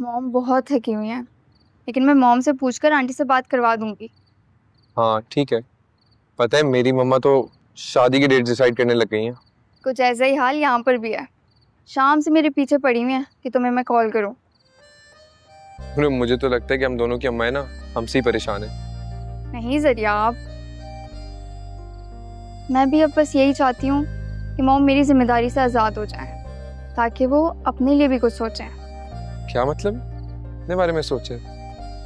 Mom बहुत थकी हुई हैं, लेकिन मैं मॉम से पूछकर आंटी से बात करवा दूंगी। हाँ ठीक है। पता है मेरी मम्मा तो शादी की डेट डिसाइड करने लग गई हैं। कुछ ऐसा ही हाल यहाँ पर भी है। शाम से मेरे पीछे पड़ी हुई हैं कि तुम्हें मैं कॉल करूँ। अरे मुझे तो लगता है कि हम दोनों की अम्मा है ना, हमसे ही परेशान है। नहीं जरिया आप, मैं भी अब बस यही चाहती हूँ कि मॉम मेरी जिम्मेदारी से आज़ाद हो जाए, ताकि वो अपने लिए भी कुछ सोचें। क्या मतलब? अपने बारे में सोचे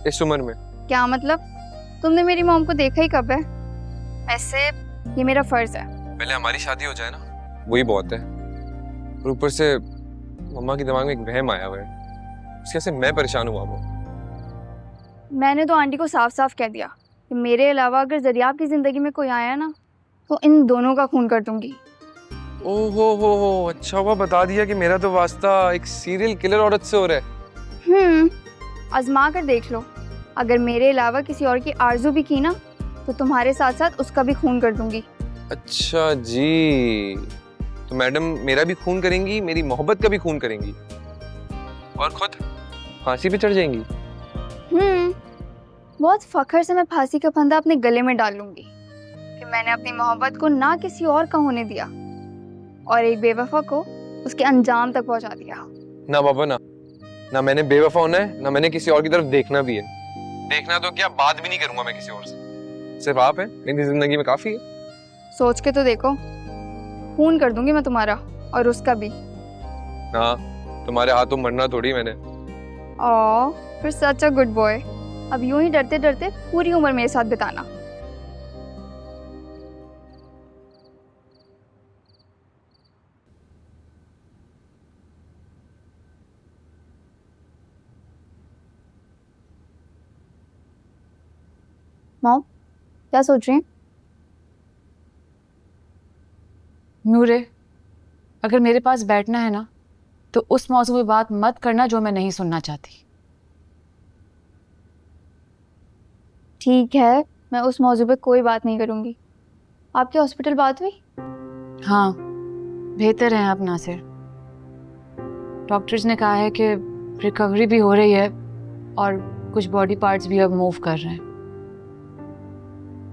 इस उम्र में? क्या मतलब? तुमने मेरी मॉम को देखा ही कब है? ऐसे ये मेरा फर्ज है। पहले हमारी शादी हो जाए ना, वही बहुत है। और ऊपर से मम्मा के दिमाग में एक वहम आया हुआ है, उसकी वजह से मैं परेशान हुआ हूँ। मैंने तो आंटी को साफ साफ कह दिया कि मेरे अलावा अगर जरिया की ज़िंदगी में कोई आया ना, तो इन दोनों का खून कर दूंगी। ओहो हो, अच्छा हुआ बता दिया कि मेरा तो वास्ता एक सीरियल किलर औरत से हो रहा है। आजमा कर देख लो। अगर मेरे अलावा किसी और की आरजू भी की ना, तो तुम्हारे साथ साथ उसका भी खून कर दूंगी। अच्छा जी, तो मैडम मेरा भी खून करेंगी, मेरी मोहब्बत का भी खून करेंगी और खुद फांसी पे चढ़ जाएंगी। बहुत फख्र से मैं फांसी का फंदा अपने गले में डाल लूंगी कि मैंने अपनी मोहब्बत को ना किसी और का होने दिया और एक बेवफा को उसके अंजाम तक पहुंचा दिया। ना बाबा ना, ना मैंने बेवफा होना है, ना मैंने किसी और की तरफ देखना भी है। देखना तो क्या, बात भी नहीं करूंगा मैं किसी और से। सिर्फ आप हैं मेरी जिंदगी में, काफी है। सोच के तो देखो, खून कर दूंगी मैं तुम्हारा और उसका भी। हाँ, तुम्हारे हाथों मरना थोड़ी मैंने। फिर सच अ गुड बॉय। अब यूं ही डरते डरते पूरी उम्र मेरे साथ बिताना। मॉम, क्या सोच रही हैं? नूरे, अगर मेरे पास बैठना है ना, तो उस मौजू पे बात मत करना जो मैं नहीं सुनना चाहती। ठीक है, मैं उस मौजू पे कोई बात नहीं करूंगी। आपके हॉस्पिटल बात हुई? हाँ, बेहतर हैं आप नासिर। डॉक्टर्स ने कहा है कि रिकवरी भी हो रही है और कुछ बॉडी पार्ट्स भी अब मूव कर रहे हैं।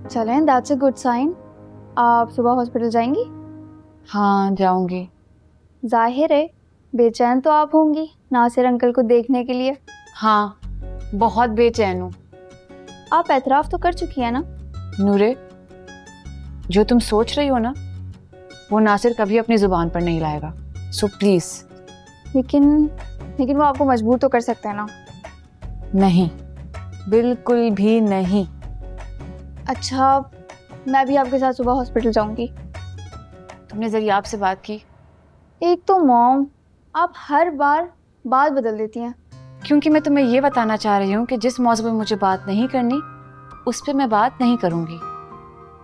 चलें, दैट्स अ गुड साइन। आप सुबह हॉस्पिटल जाएंगी? हाँ, जाऊंगी। जाहिर है बेचैन तो आप होंगी नासिर अंकल को देखने के लिए। हाँ, बहुत बेचैन हूँ। आप एतराफ़ तो कर चुकी है ना? नूरे, जो तुम सोच रही हो ना, वो नासिर कभी अपनी जुबान पर नहीं लाएगा। So please. लेकिन वो आपको मजबूर तो कर सकते हैं ना? नहीं, बिल्कुल भी नहीं। अच्छा, मैं भी आपके साथ सुबह हॉस्पिटल जाऊंगी। तुमने जरिया से बात की? एक तो मॉम, आप हर बार बात बदल देती हैं। क्योंकि मैं तुम्हें ये बताना चाह रही हूँ कि जिस मौजू पे मुझे बात नहीं करनी, उस पर मैं बात नहीं करूँगी।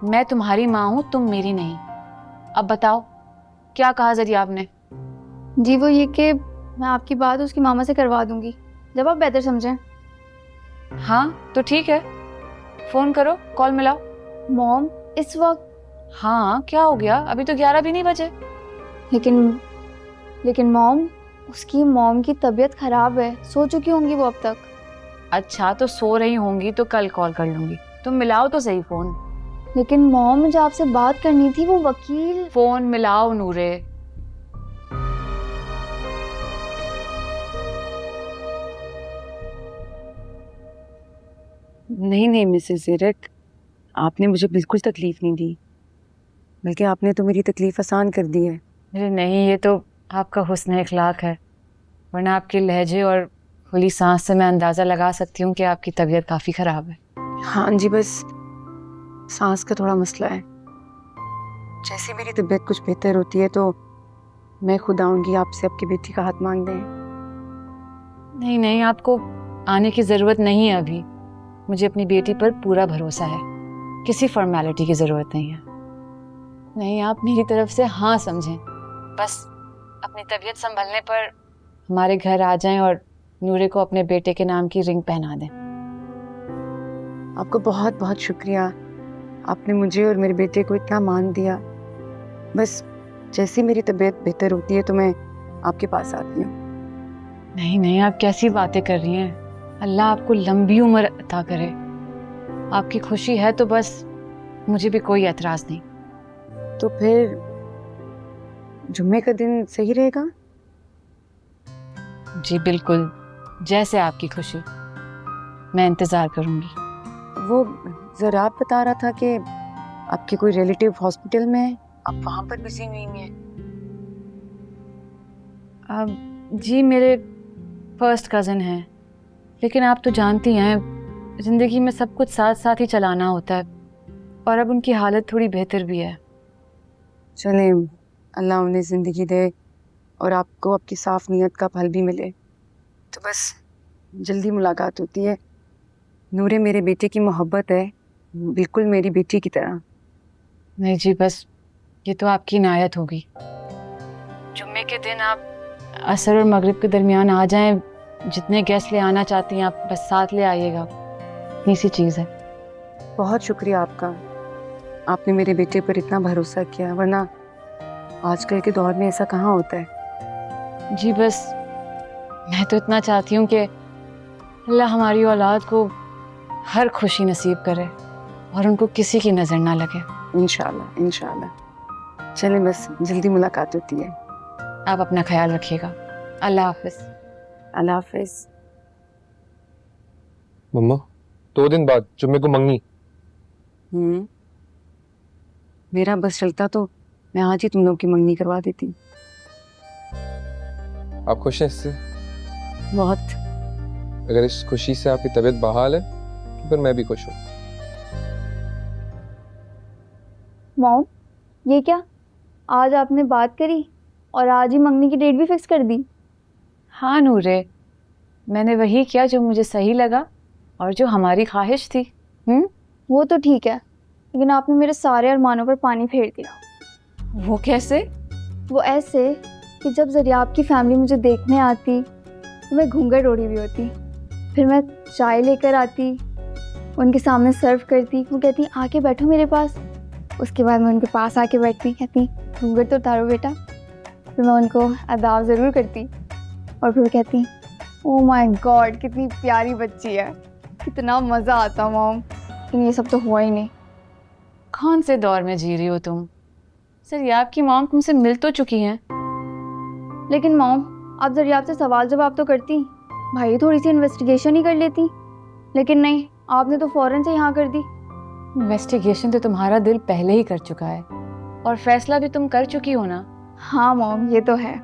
मैं तुम्हारी माँ हूँ, तुम मेरी नहीं। अब बताओ, क्या कहा जरिया आपने? जी वो ये कि मैं आपकी बात उसकी मामा से करवा दूंगी, जब आप बेहतर समझें। हाँ तो ठीक है, फ़ोन करो, कॉल मिलाओ। मॉम, इस वक्त? हाँ, क्या हो गया? अभी तो 11 भी नहीं बजे। लेकिन मॉम, उसकी मॉम की तबीयत खराब है, सो चुकी होंगी वो अब तक। अच्छा, तो सो रही होंगी तो कल कॉल कर लूँगी। तुम मिलाओ तो सही फ़ोन। लेकिन मॉम, मुझे आपसे बात करनी थी, वो वकील। फ़ोन मिलाओ नूरे। नहीं नहीं मिसेस ज़ेरक, आपने मुझे बिल्कुल तकलीफ़ नहीं दी, बल्कि आपने तो मेरी तकलीफ़ आसान कर दी है। अरे नहीं, ये तो आपका हुस्न इखलाक है, वरना आपके लहजे और खुली सांस से मैं अंदाज़ा लगा सकती हूँ कि आपकी तबीयत काफ़ी ख़राब है। हाँ जी, बस सांस का थोड़ा मसला है। जैसे मेरी तबीयत कुछ बेहतर होती है तो मैं खुद आऊँगी आपसे आपकी बेटी का हाथ मांगने। नहीं नहीं, आपको आने की ज़रूरत नहीं है अभी। मुझे अपनी बेटी पर पूरा भरोसा है, किसी फॉर्मेलिटी की ज़रूरत नहीं है। नहीं, आप मेरी तरफ से हाँ समझें, बस अपनी तबीयत संभलने पर हमारे घर आ जाएं और नूरे को अपने बेटे के नाम की रिंग पहना दें। आपको बहुत बहुत शुक्रिया, आपने मुझे और मेरे बेटे को इतना मान दिया। बस जैसे मेरी तबीयत बेहतर होती है तो मैं आपके पास आती हूँ। नहीं नहीं, आप कैसी बातें कर रही हैं। अल्लाह आपको लंबी उम्र अता करे। आपकी खुशी है तो बस, मुझे भी कोई एतराज नहीं। तो फिर जुम्मे का दिन सही रहेगा? जी बिल्कुल, जैसे आपकी खुशी। मैं इंतज़ार करूंगी। वो जरा आप बता रहा था कि आपके कोई रिलेटिव हॉस्पिटल में है, आप वहां पर बिजी नहीं हैं? जी मेरे फर्स्ट कज़न हैं, लेकिन आप तो जानती हैं ज़िंदगी में सब कुछ साथ साथ ही चलाना होता है, और अब उनकी हालत थोड़ी बेहतर भी है। चले, अल्लाह उन्हें ज़िंदगी दे और आपको आपकी साफ नीयत का फल भी मिले। तो बस जल्दी मुलाकात होती है। नूरे मेरे बेटे की मोहब्बत है, बिल्कुल मेरी बेटी की तरह। नहीं जी, बस ये तो आपकी इनायत होगी। जुम्मे के दिन आप असर और मगरिब के दरमियान आ जाएं। जितने गेस्ट ले आना चाहती हैं आप बस साथ ले आइएगा, इतनी सी चीज़ है। बहुत शुक्रिया आपका, आपने मेरे बेटे पर इतना भरोसा किया, वरना आजकल के दौर में ऐसा कहाँ होता है। जी बस मैं तो इतना चाहती हूँ कि अल्लाह हमारी औलाद को हर खुशी नसीब करे और उनको किसी की नज़र ना लगे। इंशाल्लाह इंशाल्लाह। चले, बस जल्दी मुलाकात होती है। आप अपना ख्याल रखिएगा। अल्लाह हाफिज़। अल्लाह हाफिज। मम्मा 2 दिन बाद जुम्मे को मंगनी। मेरा बस चलता तो मैं आज ही तुम लोग की मंगनी करवा देती। आप खुश हैं इससे? बहुत। अगर इस खुशी से आपकी तबीयत बहाल है तो फिर मैं भी खुश हूँ। मॉम, ये क्या, आज आपने बात करी और आज ही मंगनी की डेट भी फिक्स कर दी? हाँ नूरे, मैंने वही किया जो मुझे सही लगा और जो हमारी ख्वाहिश थी। वो तो ठीक है, लेकिन आपने मेरे सारे अरमानों पर पानी फेर दिया। वो कैसे? वो ऐसे कि जब जरिया आपकी फैमिली मुझे देखने आती तो मैं घूंघट ओढ़ी हुई होती, फिर मैं चाय लेकर आती, उनके सामने सर्व करती, वो कहती आके बैठो मेरे पास। उसके बाद मैं उनके पास आके बैठती, कहती घूंघट तो उतारो बेटा। फिर मैं उनको अदाब ज़रूर करती और फिर कहती ओह माय गॉड कितनी प्यारी बच्ची है, कितना मज़ा आता मॉम। लेकिन ये सब तो हुआ ही नहीं। कौन से दौर में जी रही हो तुम? सर ये आपकी मॉम तुमसे मिल तो चुकी हैं। लेकिन मॉम, आप जरिया आपसे सवाल जवाब तो करती, भाई थोड़ी सी इन्वेस्टिगेशन ही कर लेती। लेकिन नहीं, आपने तो फ़ौरन से यहाँ कर दी। इन्वेस्टिगेशन तो तुम्हारा दिल पहले ही कर चुका है और फैसला भी तुम कर चुकी हो ना। हाँ मॉम, ये तो है।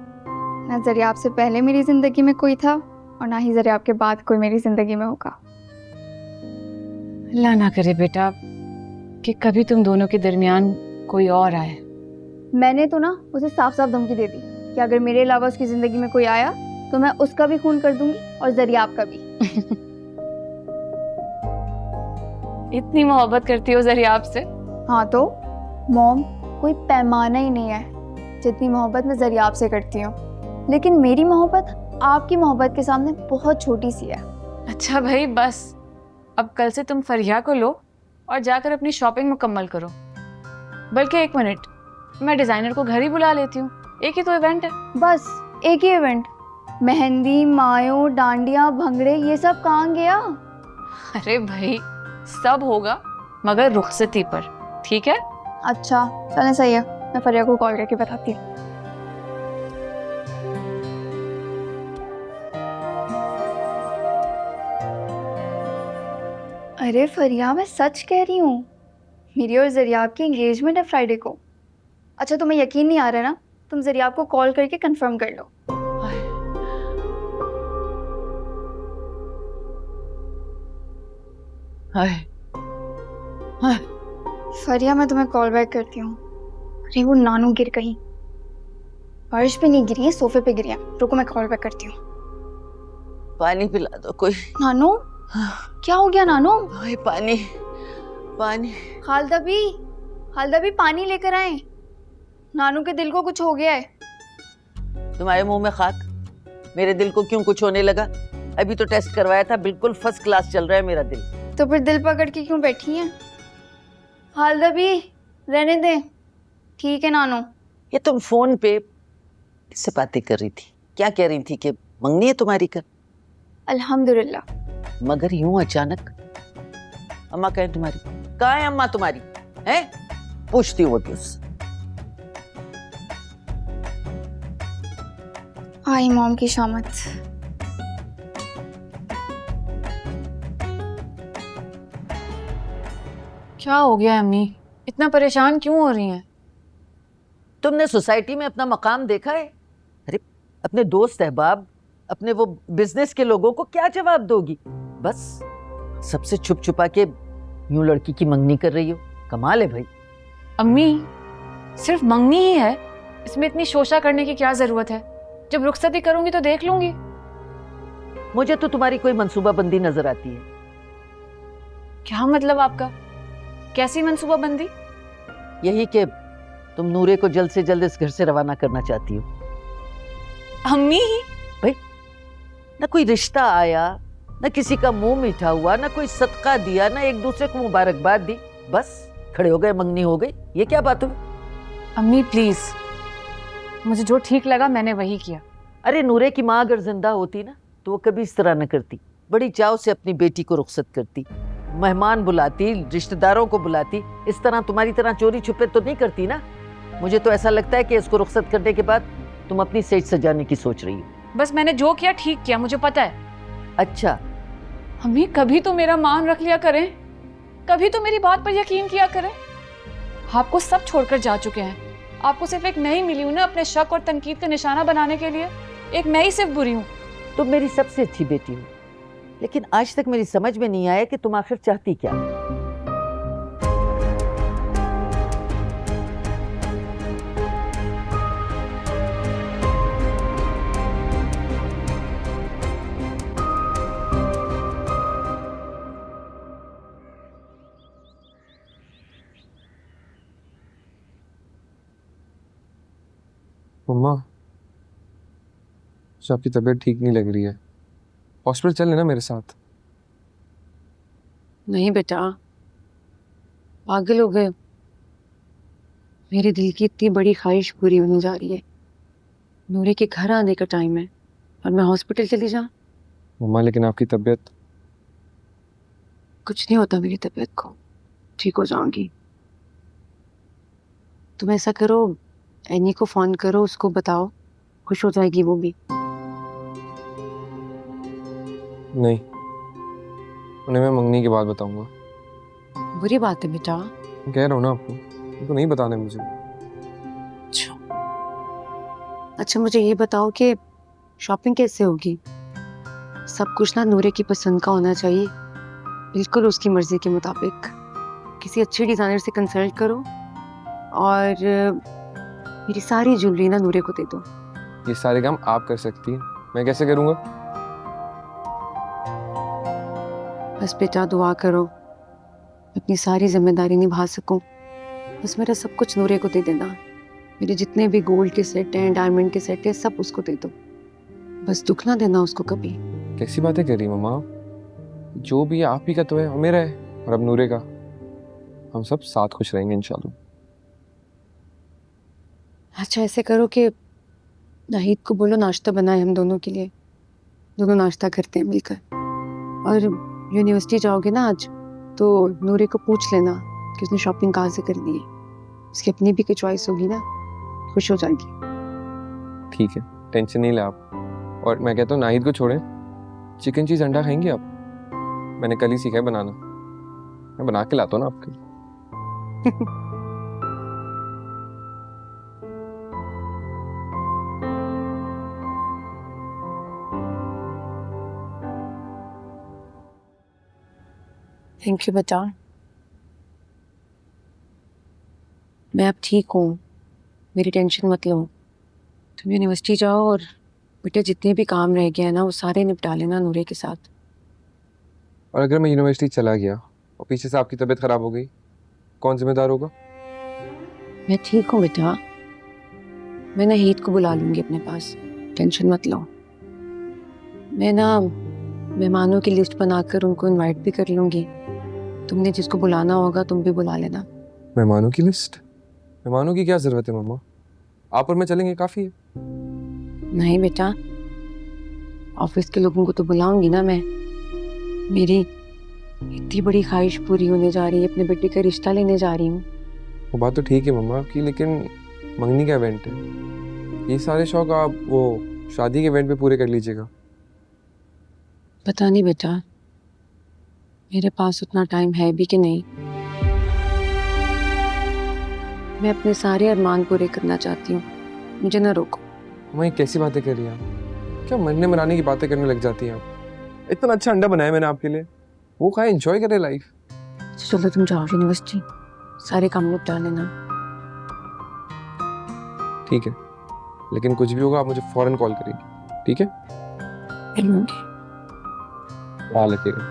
ना जरिया आपसे पहले मेरी ज़िंदगी में कोई था और ना ही जरिया आपके बाद कोई मेरी ज़िंदगी में होगा। अल्लाह ना करे बेटा कि कभी तुम दोनों के दरमियान कोई और आए। मैंने तो ना उसे साफ साफ धमकी दे दी कि अगर मेरे अलावा उसकी ज़िंदगी में कोई आया तो मैं उसका भी खून कर दूंगी और जरिया आपका भी। इतनी मोहब्बत करती हो जरिया आपसे? हाँ तो मॉम, कोई पैमाना ही नहीं है जितनी मोहब्बत मैं जरिया आपसे करती हूँ। लेकिन मेरी मोहब्बत आपकी मोहब्बत के सामने बहुत छोटी सी है। अच्छा भाई बस, अब कल से तुम फरिया को लो और जाकर अपनी शॉपिंग मुकम्मल करो। बल्कि 1 मिनट, मैं डिज़ाइनर को घर ही बुला लेती हूँ, एक ही तो इवेंट है। बस एक ही इवेंट? मेहंदी, मायो, डांडिया, भंगड़े, ये सब कहाँ गया? अरे भाई सब होगा मगर रुखसती पर, ठीक है? अच्छा चलें, सही है, मैं फरिया को कॉल करके बताती हूँ। अरे फरिया, मैं सच कह रही हूँ, मेरी और जरियाब की एंगेजमेंट है फ्राइडे को। अच्छा तुम्हें यकीन नहीं आ रहा ना, तुम जरियाब को कॉल करके कंफर्म कर लो। हाय हाय। फरिया मैं तुम्हें कॉल बैक करती हूँ। अरे वो नानू गिर गई, फर्श पे नहीं गिरी है, सोफे पे गिरी है। रुको मैं कॉल बैक करती हूँ। पानी पिला दो कोई। नानू क्या हो गया नानू? ओए पानी पानी। खालदा भी पानी लेकर आए, नानू के दिल को कुछ हो गया है। तुम्हारे मुंह में खाक, मेरे दिल को क्यों कुछ होने लगा? अभी तो टेस्ट करवाया था, बिल्कुल फर्स्ट क्लास चल रहा है मेरा दिल। तो फिर दिल पकड़ के क्यों बैठी हैं? खालदा भी रहने दे। ठीक है नानू। ये तुम फोन पे किससे बातें कर रही थी? क्या कह रही थी कि मंगनी है तुम्हारी कल? अल्हम्दुलिल्लाह। मगर यूं अचानक? अम्मा कहें तुम्हारी? कहाँ है अम्मा तुम्हारी? हैं? पूछती हूँ वो भी उससे। आई मॉम की शामत। क्या हो गया अम्मी, इतना परेशान क्यों हो रही हैं? तुमने सोसाइटी में अपना मकाम देखा है? अरे अपने दोस्त अहबाब, अपने वो बिजनेस के लोगों को क्या जवाब दोगी? बस सबसे छुप छुपा के यूं लड़की की मंगनी कर रही हो। कमाल है भाई। अम्मी, सिर्फ मंगनी ही है, इसमें इतनी शोशा करने की क्या जरूरत है? जब रुखसती करूंगी तो देख लूंगी। मुझे तो तुम्हारी कोई मंसूबाबंदी नजर आती है। क्या मतलब आपका? कैसी मंसूबाबंदी? यही कि तुम नूरे को जल्द से जल्द इस घर से रवाना करना चाहती हो। अम्मी, न कोई रिश्ता आया, न किसी का मुंह मीठा हुआ, न कोई सदका दिया, न एक दूसरे को मुबारकबाद दी, बस खड़े हो गए, मंगनी हो गई। ये क्या बात हुई? अम्मी प्लीज, मुझे जो ठीक लगा मैंने वही किया। अरे नूरे की माँ अगर जिंदा होती ना तो वो कभी इस तरह न करती। बड़ी चाव से अपनी बेटी को रुखसत करती, मेहमान बुलाती, रिश्तेदारों को बुलाती। इस तरह तुम्हारी तरह चोरी छुपे तो नहीं करती ना। मुझे तो ऐसा लगता है कि इसको रुखसत करने के बाद तुम अपनी सेज सजाने की सोच रही हो। बस मैंने जो किया ठीक किया, मुझे पता है। अच्छा, अम्मी कभी तो मेरा मान रख लिया करें, कभी तो मेरी बात पर यकीन किया करें। आपको सब छोड़कर जा चुके हैं, आपको सिर्फ एक मैं ही मिली हूं ना अपने शक और तनकीद का निशाना बनाने के लिए। एक मैं ही सिर्फ बुरी हूं। तुम मेरी सबसे अच्छी बेटी हो, लेकिन आज तक मेरी समझ में नहीं आया कि तुम आखिर चाहती क्या हो। मम्मा, अच्छा आपकी तबीयत ठीक नहीं लग रही है, हॉस्पिटल चल लेना मेरे साथ। नहीं बेटा, पागल हो गए। मेरे दिल की इतनी बड़ी ख्वाहिश पूरी होने जा रही है। नूरे के घर आने का टाइम है और मैं हॉस्पिटल चली जाऊं? मम्मा लेकिन आपकी तबीयत। कुछ नहीं होता मेरी तबीयत को, ठीक हो जाऊंगी। तुम ऐसा करो, एनी को फोन करो, उसको बताओ, खुश हो जाएगी वो भी। नहीं, उन्हें मैं मंगनी के बाद बताऊंगा। बुरी बात है बेटा। कह रहा हूँ ना आपको, उनको नहीं बताना है मुझे। अच्छा मुझे ये बताओ कि शॉपिंग कैसे होगी? सब कुछ ना नूरे की पसंद का होना चाहिए, बिल्कुल उसकी मर्जी के मुताबिक। किसी अच्छे डिज़ाइनर से कंसल्ट करो और मेरी सारी ज्वेलरी ना नूरे को दे दो। ये सारे काम आप कर सकती हैं, मैं कैसे करूँगा? बस बेटा दुआ करो अपनी सारी जिम्मेदारी निभा सकूं। बस मेरा सब कुछ नूरे को दे देना। मेरे जितने भी गोल्ड के सेट हैं, डायमंड के सेट हैं, सब उसको दे दो। बस दुख ना देना उसको कभी। कैसी बातें कर रही मम्मा? जो भी है आप ही का तो है और मेरा है, और अब नूरे का। हम सब साथ खुश रहेंगे इंशाल्लाह। अच्छा ऐसे करो कि नाहिद को बोलो नाश्ता बनाए हम दोनों के लिए, दोनों नाश्ता करते हैं मिलकर। और यूनिवर्सिटी जाओगे ना आज, तो नूरे को पूछ लेना कि उसने शॉपिंग कहाँ से करनी है। उसकी अपनी भी कोई चॉइस होगी ना, खुश हो जाएगी। ठीक है, टेंशन नहीं ले आप। और मैं कहता हूँ नाहिद को छोड़ें, चिकन चीज़ अंडा खाएंगे आप? मैंने कल ही सीखा है बनाना, मैं बना के लाता हूँ ना आपके लिए। थैंक यू बेटा, मैं अब ठीक हूँ, मेरी टेंशन मत लो। तुम यूनिवर्सिटी जाओ और बेटा जितने भी काम रह गए हैं ना वो सारे निपटा लेना नूरे के साथ। और अगर मैं यूनिवर्सिटी चला गया और पीछे से आपकी तबीयत खराब हो गई, कौन जिम्मेदार होगा? मैं ठीक हूँ बेटा, मैं नाहिद को बुला लूंगी अपने पास, टेंशन मत लो। मैं ना मेहमानों की लिस्ट बनाकर उनको इनवाइट भी कर लूंगी। तुमने जिसको बुलाना होगा तुम भी बुला लेना। मेहमानों की लिस्ट? मेहमानों की क्या जरूरत है मम्मा, आप और मैं चलेंगे काफी है। नहीं बेटा, ऑफिस के लोगों को तो बुलाऊंगी ना मैं। मेरी इतनी बड़ी ख्वाहिश पूरी होने जा रही है, अपने बेटे का रिश्ता लेने जा रही हूँ। वो बात तो ठीक है मम्मा आपकी, लेकिन मंगनी का इवेंट है, ये सारे शौक आप वो शादी के इवेंट पे पूरे कर लीजिएगा। पता नहीं बेटा, मेरे पास उतना टाइम है भी कि नहीं। मैं अपने सारे अरमान पूरे करना चाहती हूँ, मुझे ना रोको। मम्मा ये कैसी बातें कर रही हैं आप? क्या मरने मनाने की बातें करने लग जाती हैं आप? इतना अच्छा अंडा बनाया मैंने आपके लिए, वो खाए, एंजॉय करे लाइफ। चलो तुम जाओ यूनिवर्सिटी, सारे काम निपटा लेना। ठीक है, लेकिन कुछ भी होगा आप मुझे फौरन कॉल करेंगे, ठीक है? ख्याल रखिएगा।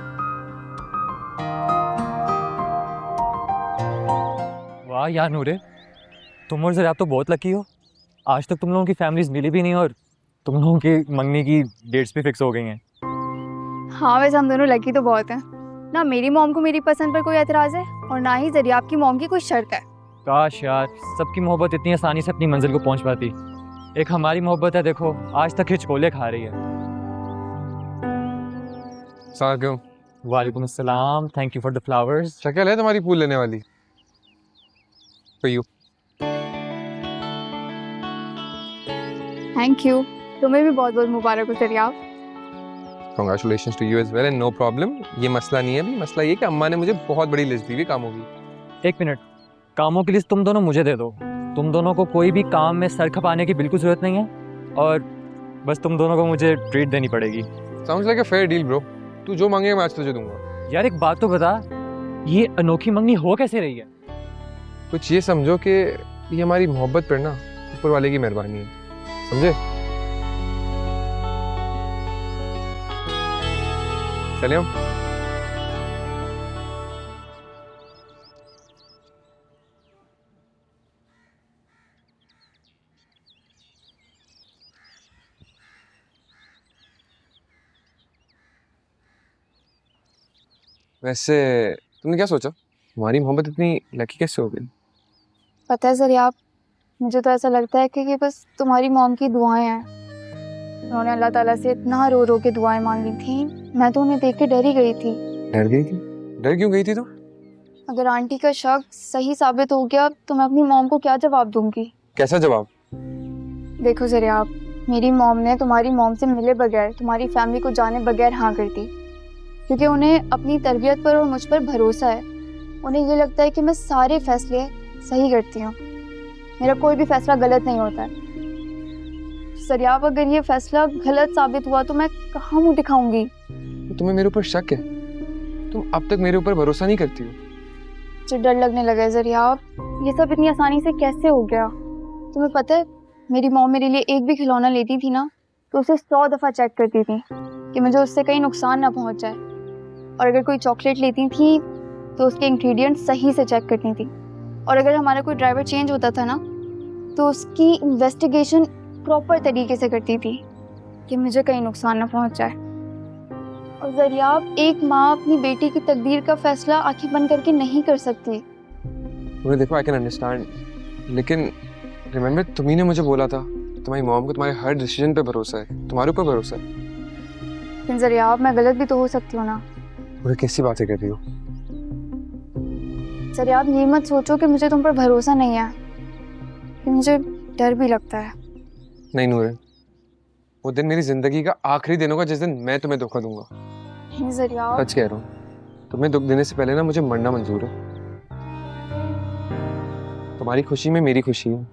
वाह यार नूरे, तुम और ज़रा तो बहुत लकी हो। आज तक तुम लोगों की फैमिलीज मिली भी नहीं और तुम लोगों की मंगनी की डेट्स भी फिक्स हो गई हैं। हाँ वैसे हम दोनों लकी तो बहुत हैं ना। मेरी मॉम को मेरी पसंद पर कोई एतराज़ है और ना ही ज़रिया आपकी मॉम की कोई शर्त है। काश यार सबकी मोहब्बत इतनी आसानी से अपनी मंजिल को पहुंच पाती। एक हमारी मोहब्बत है, देखो आज तक हिचकोले खा रही है। साथ क्यों? वालेकुम अस्सलाम, thank you for the flowers. शक्ल है तुम्हारी फूल लेने वाली। For you. थैंक यू, तुम्हें भी बहुत बहुत मुबारक हो ज़रिया। Congratulations to you as well and no problem. ये मसला नहीं है अभी, मसला ये कि अम्मा ने मुझे बहुत बड़ी लिस्ट दी हुई कामों की। एक मिनट, कामों की लिस्ट तुम दोनों मुझे दे दो। तुम दोनों को कोई भी काम में सर खपाने की बिल्कुल जरूरत नहीं है और बस तुम दोनों को मुझे ट्रीट देनी पड़ेगी। Sounds like a fair deal bro. तू जो मांगेगा मैं आज तुझे दूंगा। यार एक बात तो बता, ये अनोखी मंगनी हो कैसे रही है? कुछ ये समझो कि ये हमारी मोहब्बत पर ना ऊपर वाले की मेहरबानी है, समझे? चले हम। वैसे तुमने क्या सोचा, हमारी मोहब्बत इतनी लकी कैसे हो गई? पता है ज़रिया, मुझे तो ऐसा लगता है कि बस तुम्हारी मॉम की दुआएं हैं। उन्होंने अल्लाह ताला से इतना रो रो के दुआएं मांगी थी, मैं तो उन्हें देख के डर ही गई थी। डर गई थी? डर क्यों गई थी तुम? अगर आंटी का शक सही साबित हो गया तो मैं अपनी मॉम को क्या जवाब दूंगी? कैसा जवाब? देखो ज़रिया, मेरी मॉम ने तुम्हारी मॉम से मिले बगैर, तुम्हारी फैमिली को जाने बगैर हाँ कर दी, क्योंकि उन्हें अपनी तरबियत पर और मुझ पर भरोसा है। उन्हें ये लगता है कि मैं सारे फैसले सही करती हूँ, मेरा कोई भी फैसला गलत नहीं होता है। सरियाब, अगर ये फैसला गलत साबित हुआ तो मैं कहाँ मुँह दिखाऊंगी? तो तुम्हें मेरे ऊपर शक है? तुम अब तक मेरे ऊपर भरोसा नहीं करती हो। मुझे डर लगने लगा है ज़रियाब, ये सब इतनी आसानी से कैसे हो गया? तुम्हें पता है, मेरी मॉम मेरे लिए एक भी खिलौना लेती थी ना तो उसे 100 दफ़ा चेक करती थी कि मुझे उससे कहीं नुकसान ना पहुँच जाए। और अगर कोई चॉकलेट लेती थी तो उसके इंग्रेडिएंट्स सही से चेक करती थी। और अगर हमारा कोई ड्राइवर चेंज होता था ना तो उसकी इन्वेस्टिगेशन प्रॉपर तरीके से करती थी कि मुझे कहीं नुकसान ना पहुंच जाए। और ज़रियाब, एक माँ अपनी बेटी की तकदीर का फैसला आंखें बंद करके नहीं कर सकती। तुम्हें देखो, आई कैन अंडरस्टैंड, लेकिन रिमेंबर तुम्ही ने मुझे बोला था तुम्हारी मॉम को तुम्हारे हर डिसीजन पे भरोसा है, तुम्हारे ऊपर भरोसा है। लेकिन ज़रियाब, मैं गलत भी तो हो सकती हूँ ना। मुझे कैसी बातें कर रही हो? ज़रियाब, ये मत सोचो कि मुझे तुम पर भरोसा नहीं है, कि मुझे डर भी लगता है। नहीं नूरे, वो दिन मेरी जिंदगी का आखिरी दिन होगा जिस दिन मैं तुम्हें धोखा दूंगा। नहीं ज़रियाब, सच कह रहा हूँ, तुम्हें दुख देने से पहले ना मुझे मरना मंजूर है। तुम्हारी खुशी में मेरी खुशी है और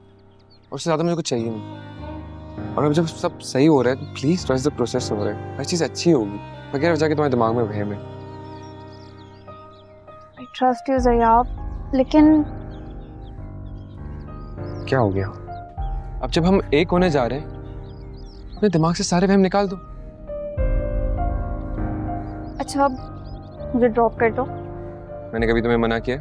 उससे ज़्यादा मुझे कुछ चाहिए नहीं। और अब जब सब सही हो रहा है तो प्लीज़ ट्रस्ट द प्रोसेस हो रहा है, हर चीज़ अच्छी होगी, बगैर वजह के तुम्हारे दिमाग में वहम है। आई ट्रस्ट यू ज़रियाब, लेकिन क्या हो गया? अब जब हम एक होने जा रहे हैं, अपने दिमाग से सारे वहम निकाल दो। अच्छा, अब मुझे ड्रॉप कर दो। मैंने कभी तुम्हें मना किया?